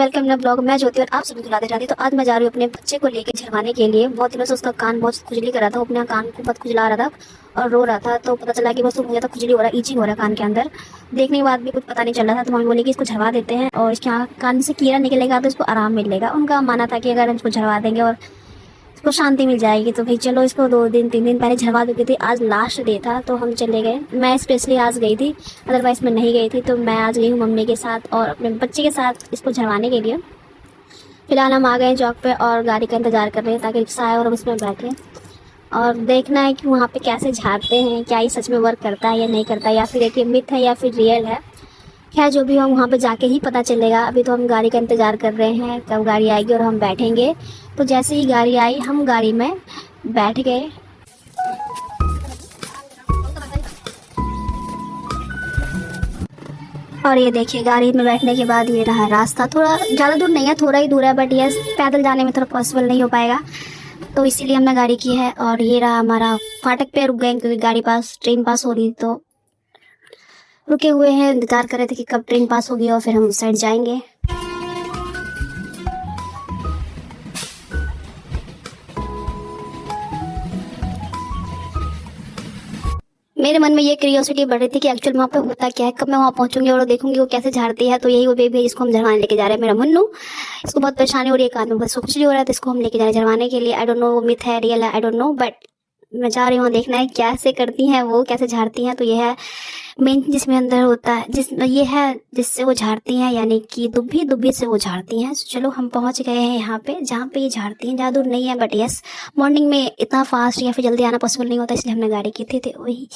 Welcome ना blog. मैं ज्योति और आप सभी को राधे राधे। तो आज मैं जा रही हूँ अपने बच्चे को लेके झरवाने के लिए। बहुत दिनों से उसका कान बहुत खुजली कर रहा था, वो अपने कान को बहुत खुजला रहा था और रो रहा था। तो पता चला कि बस मुझे तो खुजली हो रहा है, ईचिंग हो रहा है कान के अंदर। देखने के बाद भी कुछ पता नहीं चल रहा था, तो मम्मी बोली कि इसको झरवा देते हैं और इसके कान से कीड़ा निकलेगा तो इसको आराम मिलेगा। उनका मानना था कि अगर हम इसको झरवा देंगे और इसको शांति मिल जाएगी। तो भाई चलो, इसको 2-3 दिन पहले झरवा चुकी थी। आज लास्ट डे था तो हम चले गए। मैं स्पेशली आज गई थी, अदरवाइज मैं नहीं गई थी। तो मैं आज गई हूँ मम्मी के साथ और अपने बच्चे के साथ इसको झरवाने के लिए। फिलहाल हम आ गए चौक पे और गाड़ी का इंतज़ार कर रहे हैं ताकि रिक्शा आए और हम उसमें बैठें और देखना है कि वहाँ पे कैसे झाड़ते हैं, क्या ये सच में वर्क करता है या नहीं करता, या फिर एक मिथ है या फिर रियल है। खैर जो भी हो, वहाँ पे जाके ही पता चलेगा। अभी तो हम गाड़ी का इंतज़ार कर रहे हैं कब गाड़ी आएगी और हम बैठेंगे। तो जैसे ही गाड़ी आई हम गाड़ी में बैठ गए। और ये देखिए, गाड़ी में बैठने के बाद ये रहा रास्ता। थोड़ा ज़्यादा दूर नहीं है, थोड़ा ही दूर है, बट ये पैदल जाने में थोड़ा पॉसिबल नहीं हो पाएगा, तो इसीलिए हमने गाड़ी की है। और ये रहा हमारा फाटक पे रुक गए क्योंकि गाड़ी पास ट्रेन पास हो रही, तो रुके हुए हैं, इंतजार कर रहे थे कि कब ट्रेन पास होगी और फिर हम उस साइड जाएंगे। मेरे मन में ये क्यूरियोसिटी बढ़ रही थी कि एक्चुअल वहाँ पे होता क्या है, कब मैं वहाँ पहुँचूंगी और देखूंगी वो कैसे झाड़ती है। तो यही वो बेबी इसको हम झरवाने लेके जा रहे हैं, मेरा मुन्नू। इसको बहुत परेशानी हो रही है, कान में बस कुछ नहीं हो रहा है, तो इसको हम लेके जा रहे हैं झरवाने के लिए। आई डोंट नो वो मिथ है रियल है, आई डोंट नो, बट मैं जा रही हूँ देखना है कैसे करती हैं वो, कैसे झाड़ती हैं। तो ये है मेन जिसमें अंदर होता है, ये है जिससे वो झाड़ती हैं, यानी कि दुब्बी से वो झाड़ती हैं। चलो हम पहुंच गए हैं यहाँ पे जहाँ पे ये झाड़ती हैं। ज़्यादा दूर नहीं है, बट यस, मॉर्निंग में इतना फास्ट या फिर जल्दी आना पॉसिबल नहीं होता, इसलिए हमने गाड़ी की थी।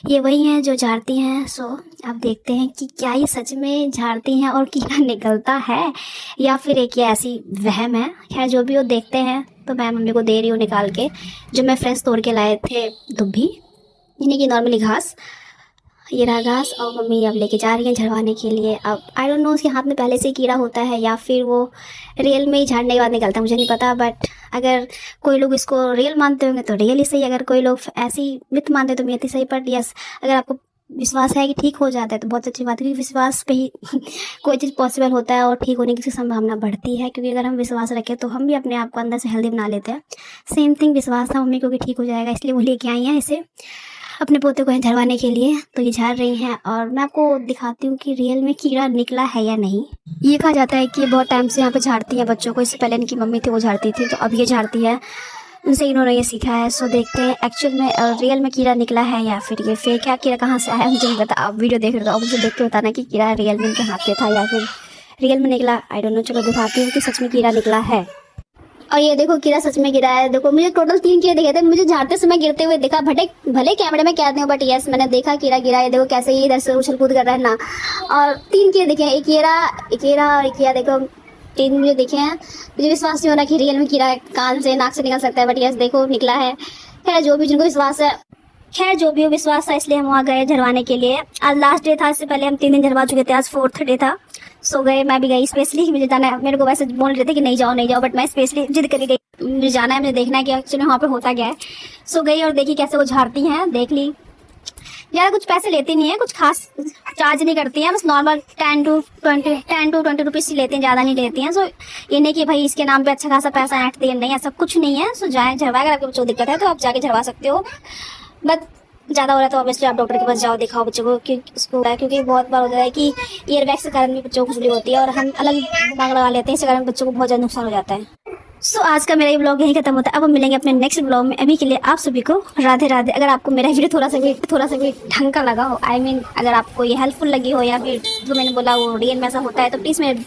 ये वही हैं जो झाड़ती हैं। सो अब देखते हैं कि क्या ये सच में झाड़ती हैं और कीड़ा निकलता है या फिर एक ये ऐसी वहम है। खैर जो भी हो, देखते हैं। तो मैं मम्मी को दे रही हूँ निकाल के जो मैं फ्रेश तोड़ के लाए थे दुब्बी, यानी कि नॉर्मली घास। ये रहा घास और मम्मी अब लेके जा रही हैं झड़वाने के लिए। अब आई डोंट नो उसके हाथ में पहले से ही कीड़ा होता है या फिर वो रियल में ही झाड़ने के बाद निकलता है, मुझे नहीं पता। बट अगर कोई लोग इसको रियल मानते होंगे तो रियल ही सही, अगर कोई लोग ऐसी मिथ मानते तो मिथ ही सही। बट यस, अगर आपको विश्वास है कि ठीक हो जाता है तो बहुत अच्छी बात है, क्योंकि विश्वास पे ही कोई चीज़ पॉसिबल होता है और ठीक होने की संभावना बढ़ती है। क्योंकि अगर हम विश्वास रखें तो हम भी अपने आप को अंदर से हेल्दी बना लेते हैं। सेम थिंग विश्वास था मम्मी को कि ठीक हो जाएगा, इसलिए वो लेके आई हैं इसे अपने पोते को झड़वाने के लिए। तो ये झाड़ रही हैं और मैं आपको दिखाती हूँ कि रियल में कीड़ा निकला है या नहीं। ये कहा जाता है कि बहुत टाइम से यहाँ पे झाड़ती हैं बच्चों को। इससे पहले इनकी मम्मी थी वो झाड़ती थी, तो अब ये झाड़ती है, उनसे इन्होंने ये सीखा है। सो देखते हैं एक्चुअल में रियल में कीड़ा निकला है या फिर ये फेक है। कीड़ा कहाँ से आया मुझे नहीं पता, आप वीडियो देख रहे हो तो मुझे देख के बताना कि कीड़ा रियल में इनके हाथ पे था या फिर रियल में निकला, आई डोंट नो। चलो दिखाती हूँ कि सच में कीड़ा निकला है। और ये देखो, कीड़ा सच में गिरा है। देखो, मुझे टोटल 3 कीड़े दिखे थे, मुझे झाड़ते समय गिरते हुए देखा। भले कैमरे में कहते हो, बट यस मैंने देखा कीड़ा गिरा है। देखो कैसे ये इधर से उछल कूद कर रहा है ना। और 3 कीड़े दिखे, एक कीड़ा देखो, 3 मुझे दिखे हैं। मुझे विश्वास नहीं हो रहा कि रियल में कीड़ा कान से नाक से निकल सकता है, बट यस देखो निकला है। खैर जो भी, जिनको विश्वास है, खैर जो भी हो विश्वास था, इसलिए हम वहाँ गए झड़वाने के लिए। आज लास्ट डे था, इससे पहले हम 3 दिन झड़वा चुके थे, आज 4th डे था। सो गए, मैं भी गई स्पेशली, मुझे जाना है। मेरे को वैसे बोल रहे थे कि नहीं जाओ, बट मैं स्पेशली जिद करी गई, मुझे जाना है, मुझे देखना है कि एक्चुअली वहाँ पे होता क्या है। सो गई और देखी कैसे वो झाड़ती हैं, देख ली। ज़्यादा कुछ पैसे लेती नहीं है, कुछ खास चार्ज नहीं करती हैं, बस नॉर्मल 10 to 20 रुपीज़ ही लेती हैं, ज़्यादा नहीं लेती हैं। सो ये नहीं कि भाई इसके नाम पे अच्छा खासा पैसा ऐंठती है, नहीं, ऐसा कुछ नहीं है। सो जाए झड़वाए, अगर आपको बच्चों को दिक्कत है तो आप जाके झड़वा सकते हो। बट ज़्यादा हो रहा है तो ऑब्वियसली आप डॉक्टर के पास जाओ, दिखाओ बच्चों को, क्योंकि बहुत बार होता है कि ईयरबैग्स के कारण भी बच्चों को खुजली होती है और हम अलग दिमाग लगा लेते हैं, इसके कारण बच्चों को बहुत ज़्यादा नुकसान हो जाता है। सो आज का मेरा ये ब्लॉग यहीं खत्म होता है। अब हम मिलेंगे अपने नेक्स्ट ब्लॉग में। अभी के लिए आप सभी को राधे राधे। अगर आपको मेरा वीडियो थोड़ा सा भी ढंग का लगा हो, आई मीन अगर आपको ये हेल्पफुल लगी हो या फिर जो मैंने बोला वो रियल में ऐसा होता है, तो प्लीज़ मेरे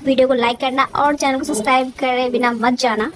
वीडियो को लाइक करना और चैनल को सब्सक्राइब करे बिना मत जाना।